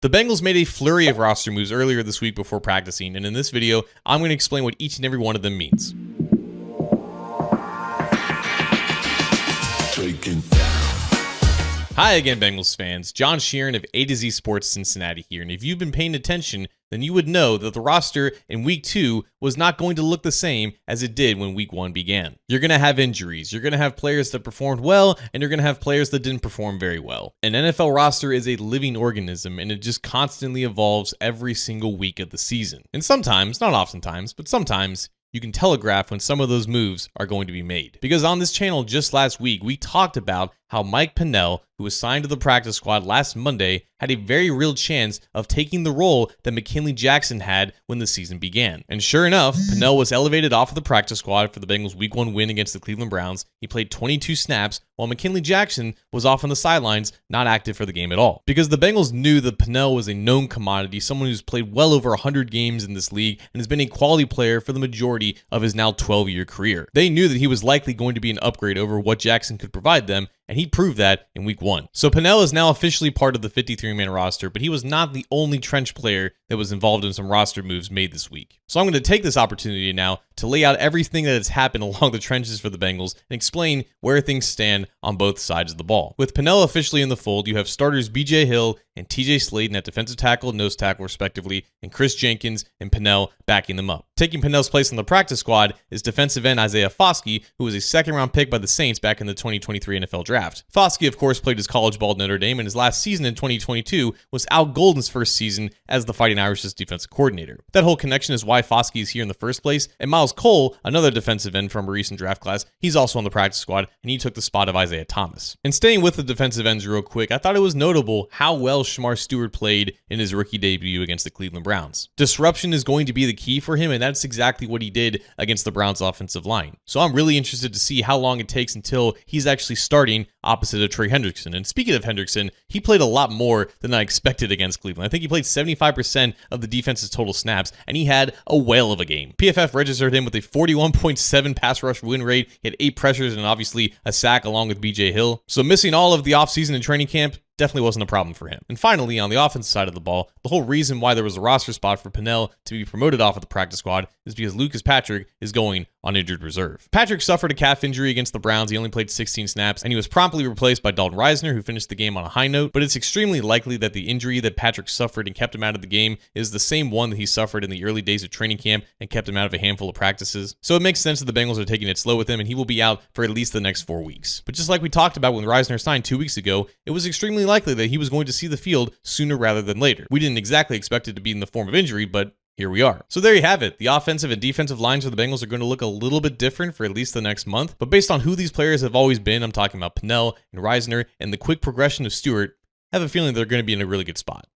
The Bengals made a flurry of roster moves earlier this week before practicing, and in this video, I'm going to explain what each and every one of them means. Hi again, Bengals fans. John Sheeran of A to Z Sports Cincinnati here, and if you've been paying attention, then you would know that the roster in Week 2 was not going to look the same as it did when Week 1 began. You're going to have injuries, you're going to have players that performed well, and you're going to have players that didn't perform very well. An NFL roster is a living organism, and it just constantly evolves every single week of the season. And sometimes, not oftentimes, but sometimes, you can telegraph when some of those moves are going to be made. Because on this channel just last week, we talked about how Mike Pennel, who was signed to the practice squad last Monday, had a very real chance of taking the role that McKinley Jackson had when the season began. And sure enough, Pennel was elevated off of the practice squad for the Bengals' Week 1 win against the Cleveland Browns. He played 22 snaps, while McKinley Jackson was off on the sidelines, not active for the game at all. Because the Bengals knew that Pennel was a known commodity, someone who's played well over 100 games in this league and has been a quality player for the majority of his now 12-year career. They knew that he was likely going to be an upgrade over what Jackson could provide them, and he proved that in Week 1. So Pennel is now officially part of the 53-man roster, but he was not the only trench player that was involved in some roster moves made this week. So I'm going to take this opportunity now to lay out everything that has happened along the trenches for the Bengals and explain where things stand on both sides of the ball. With Pennel officially in the fold, you have starters B.J. Hill and T.J. Sladen at defensive tackle and nose tackle respectively, and Chris Jenkins and Pennel backing them up. Taking Pennel's place on the practice squad is defensive end Isaiah Foskey, who was a second-round pick by the Saints back in the 2023 NFL Draft. Foskey, of course, played his college ball at Notre Dame, and his last season in 2022 was Al Golden's first season as the Fighting Irish's defensive coordinator. That whole connection is why Foskey is here in the first place, and Miles Cole, another defensive end from a recent draft class, he's also on the practice squad, and he took the spot of Isaiah Thomas. And staying with the defensive ends real quick, I thought it was notable how well Shemar Stewart played in his rookie debut against the Cleveland Browns. Disruption is going to be the key for him, and that's exactly what he did against the Browns offensive line. So I'm really interested to see how long it takes until he's actually starting opposite of Trey Hendrickson. And speaking of Hendrickson, he played a lot more than I expected against Cleveland. I think he played 75% of the defense's total snaps, and he had a whale of a game. PFF registered him with a 41.7 pass rush win rate. He had 8 pressures and obviously a sack along with B.J. Hill. So missing all of the offseason and training camp definitely wasn't a problem for him. And finally, on the offensive side of the ball, the whole reason why there was a roster spot for Pennel to be promoted off of the practice squad is because Lucas Patrick is going on injured reserve. Patrick suffered a calf injury against the Browns. He only played 16 snaps, and he was promptly replaced by Dalton Risner, who finished the game on a high note, but it's extremely likely that the injury that Patrick suffered and kept him out of the game is the same one that he suffered in the early days of training camp and kept him out of a handful of practices. So it makes sense that the Bengals are taking it slow with him, and he will be out for at least the next 4 weeks. But just like we talked about when Risner signed 2 weeks ago, it was extremely likely that he was going to see the field sooner rather than later. We didn't exactly expect it to be in the form of injury, but here we are. So there you have it. The offensive and defensive lines for the Bengals are going to look a little bit different for at least the next month. But based on who these players have always been, I'm talking about Pennel and Risner, and the quick progression of Stewart, I have a feeling they're going to be in a really good spot.